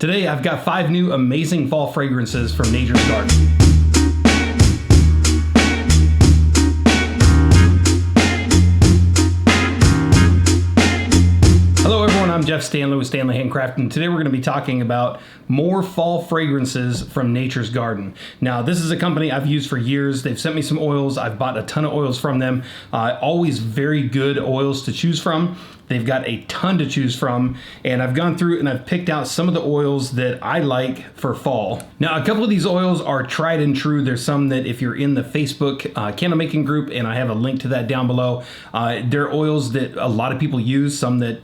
Today I've got 5 new amazing fall fragrances from Nature's Garden. Hello everyone, I'm Jeff Standley with Standley Handcraft, and today we're going to be talking about more fall fragrances from Nature's Garden. Now, this is a company I've used for years. They've sent me some oils. I've bought a ton of oils from them. Always very good oils to choose from. They've got a ton to choose from, and I've gone through and I've picked out some of the oils that I like for fall. Now, a couple of these oils are tried and true. There's some that if you're in the Facebook candle making group, and I have a link to that down below, they're oils that a lot of people use, some that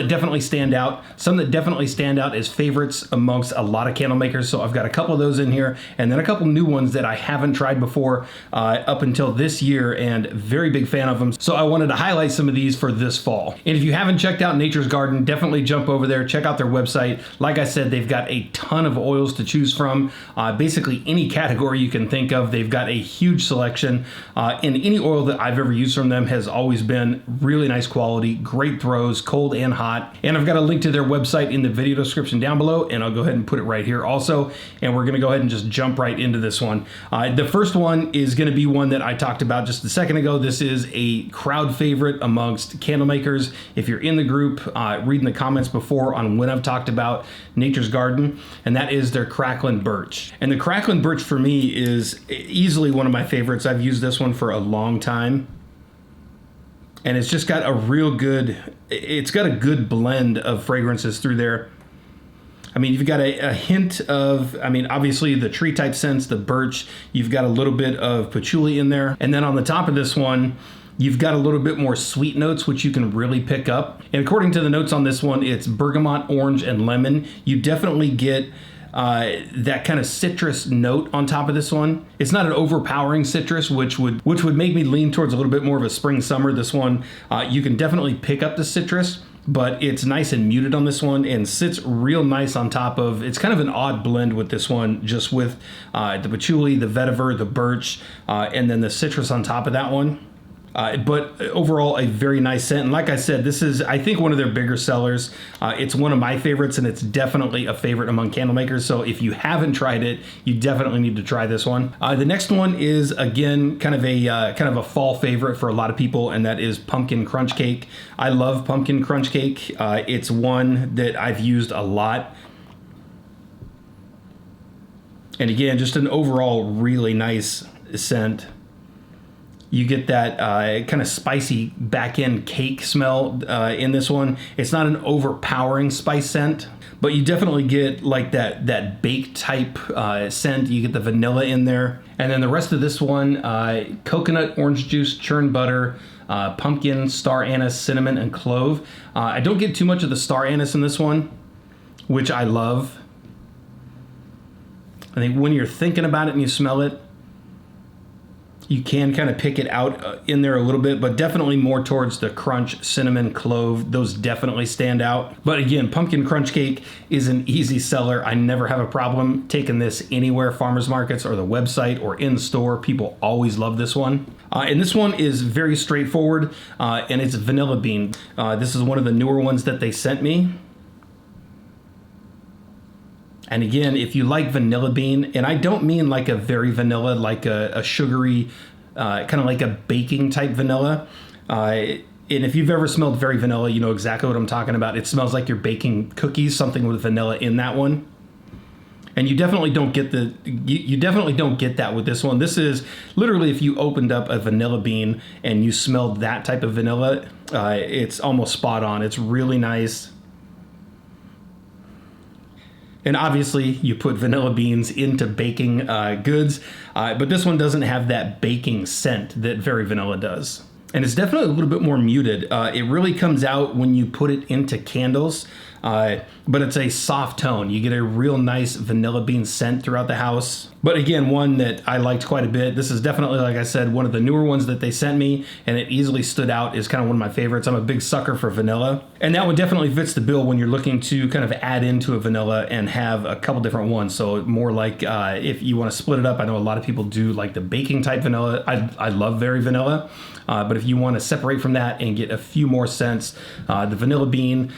definitely stand out. Some that definitely stand out as favorites amongst a lot of candle makers. So I've got a couple of those in here, and then a couple new ones that I haven't tried before up until this year, and very big fan of them. So I wanted to highlight some of these for this fall. And if you haven't checked out Nature's Garden, definitely jump over there, check out their website. Like I said, they've got a ton of oils to choose from. Basically any category you can think of, they've got a huge selection. And any oil that I've ever used from them has always been really nice quality, great throws, cold and hot. And I've got a link to their website in the video description down below, and I'll go ahead and put it right here also. And we're gonna go ahead and just jump right into this one. The first one is gonna be one that I talked about just a second ago. This is a crowd favorite amongst candle makers. If you're in the group, reading the comments before on when I've talked about Nature's Garden, and that is their Cracklin Birch. And the Cracklin Birch for me is easily one of my favorites. I've used this one for a long time. And it's just got a real good, it's got a good blend of fragrances through there. I mean, you've got a hint of, I mean, obviously the tree type scents, the birch, you've got a little bit of patchouli in there. And then on the top of this one, you've got a little bit more sweet notes, which you can really pick up. And according to the notes on this one, it's bergamot, orange, and lemon. You definitely get that kind of citrus note on top of this one. It's not an overpowering citrus, which would make me lean towards a little bit more of a spring summer. This one, you can definitely pick up the citrus, but it's nice and muted on this one and sits real nice on top of, it's kind of an odd blend with this one, just with the patchouli, the vetiver, the birch, and then the citrus on top of that one. But overall, a very nice scent. And like I said, this is, I think, one of their bigger sellers. It's one of my favorites, and it's definitely a favorite among candle makers. So if you haven't tried it, you definitely need to try this one. The next one is, again, kind of a fall favorite for a lot of people, and that is pumpkin crunch cake. I love pumpkin crunch cake. It's one that I've used a lot. And again, just an overall really nice scent. You get that kind of spicy back-end cake smell in this one. It's not an overpowering spice scent, but you definitely get like that baked type scent. You get the vanilla in there. And then the rest of this one, coconut, orange juice, churned butter, pumpkin, star anise, cinnamon, and clove. I don't get too much of the star anise in this one, which I love. I think when you're thinking about it and you smell it, you can kind of pick it out in there a little bit, but definitely more towards the crunch, cinnamon, clove. Those definitely stand out. But again, pumpkin crunch cake is an easy seller. I never have a problem taking this anywhere, farmers markets or the website or in store. People always love this one. And this one is very straightforward, and it's vanilla bean. This is one of the newer ones that they sent me. And again, if you like vanilla bean, and I don't mean like a very vanilla, like a sugary, kind of like a baking type vanilla. And if you've ever smelled very vanilla, you know exactly what I'm talking about. It smells like you're baking cookies, something with vanilla in that one. And you definitely don't get you definitely don't get that with this one. This is literally, if you opened up a vanilla bean and you smelled that type of vanilla, it's almost spot on. It's really nice. And obviously, you put vanilla beans into baking goods, but this one doesn't have that baking scent that Very Vanilla does. And it's definitely a little bit more muted. It really comes out when you put it into candles, but it's a soft tone. You get a real nice vanilla bean scent throughout the house. But again, one that I liked quite a bit. This is definitely, like I said, one of the newer ones that they sent me, and it easily stood out as kind of one of my favorites. I'm a big sucker for vanilla. And that one definitely fits the bill when you're looking to kind of add into a vanilla and have a couple different ones. So more like if you want to split it up, I know a lot of people do like the baking type vanilla. I love Very Vanilla. But if you want to separate from that and get a few more scents, the vanilla bean,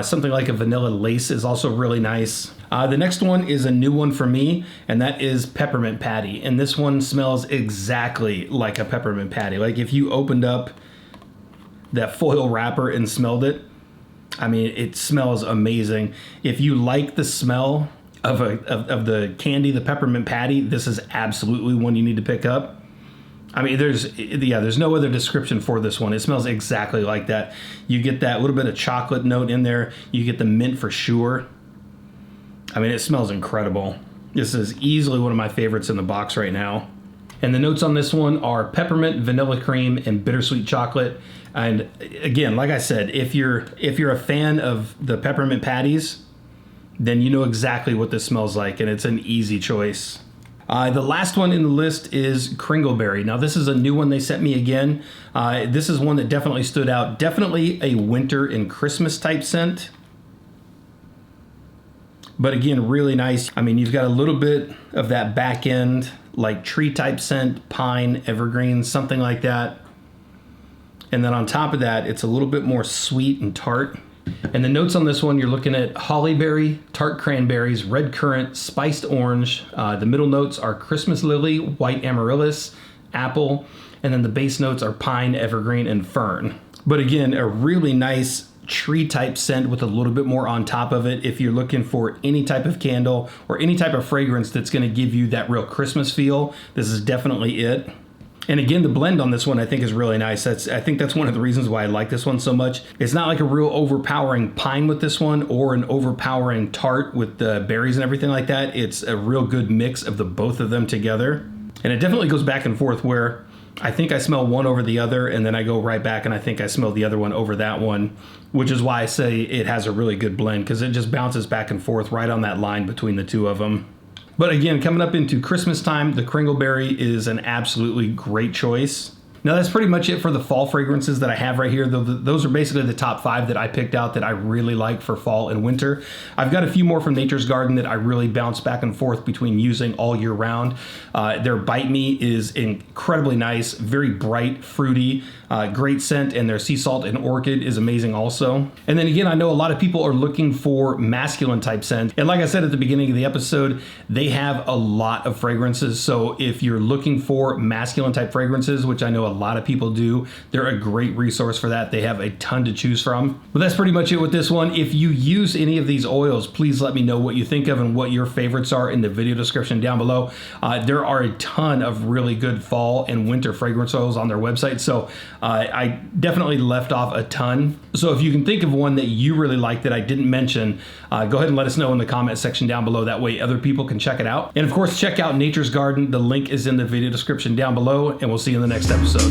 Something like a vanilla lace is also really nice. The next one is a new one for me, and that is Peppermint Patty. And this one smells exactly like a peppermint patty. Like if you opened up that foil wrapper and smelled it, I mean, it smells amazing. If you like the smell of the candy, the peppermint patty, this is absolutely one you need to pick up. I mean, there's no other description for this one. It smells exactly like that. You get that little bit of chocolate note in there. You get the mint for sure. I mean, it smells incredible. This is easily one of my favorites in the box right now. And the notes on this one are peppermint, vanilla cream, and bittersweet chocolate. And again, like I said, if you're a fan of the peppermint patties, then you know exactly what this smells like, and it's an easy choice. The last one in the list is Kringleberry. Now, this is a new one they sent me again. This is one that definitely stood out. Definitely a winter and Christmas type scent. But again, really nice. I mean, you've got a little bit of that back end, like tree type scent, pine, evergreen, something like that. And then on top of that, it's a little bit more sweet and tart. And the notes on this one, you're looking at hollyberry, tart cranberries, red currant, spiced orange. The middle notes are Christmas lily, white amaryllis, apple, and then the base notes are pine, evergreen, and fern. But again, a really nice tree type scent with a little bit more on top of it. If you're looking for any type of candle or any type of fragrance that's going to give you that real Christmas feel, this is definitely it. And again, the blend on this one I think is really nice. I think that's one of the reasons why I like this one so much. It's not like a real overpowering pine with this one or an overpowering tart with the berries and everything like that. It's a real good mix of the both of them together. And it definitely goes back and forth where I think I smell one over the other, and then I go right back and I think I smell the other one over that one, which is why I say it has a really good blend, because it just bounces back and forth right on that line between the two of them. But again, coming up into Christmas time, the Kringleberry is an absolutely great choice. Now that's pretty much it for the fall fragrances that I have right here. Those are basically the top 5 that I picked out that I really like for fall and winter. I've got a few more from Nature's Garden that I really bounce back and forth between using all year round. Their Bite Me is incredibly nice, very bright, fruity, great scent, and their Sea Salt and Orchid is amazing also. And then again, I know a lot of people are looking for masculine type scent. And like I said at the beginning of the episode, they have a lot of fragrances. So if you're looking for masculine type fragrances, which I know a lot of people do, they're a great resource for that. They have a ton to choose from. But that's pretty much it with this one. If you use any of these oils, please let me know what you think of and what your favorites are in the video description down below. There are a ton of really good fall and winter fragrance oils on their website, so I definitely left off a ton. So if you can think of one that you really like that I didn't mention, go ahead and let us know in the comment section down below. That way other people can check it out. And of course, check out Nature's Garden. The link is in the video description down below, and we'll see you in the next episode.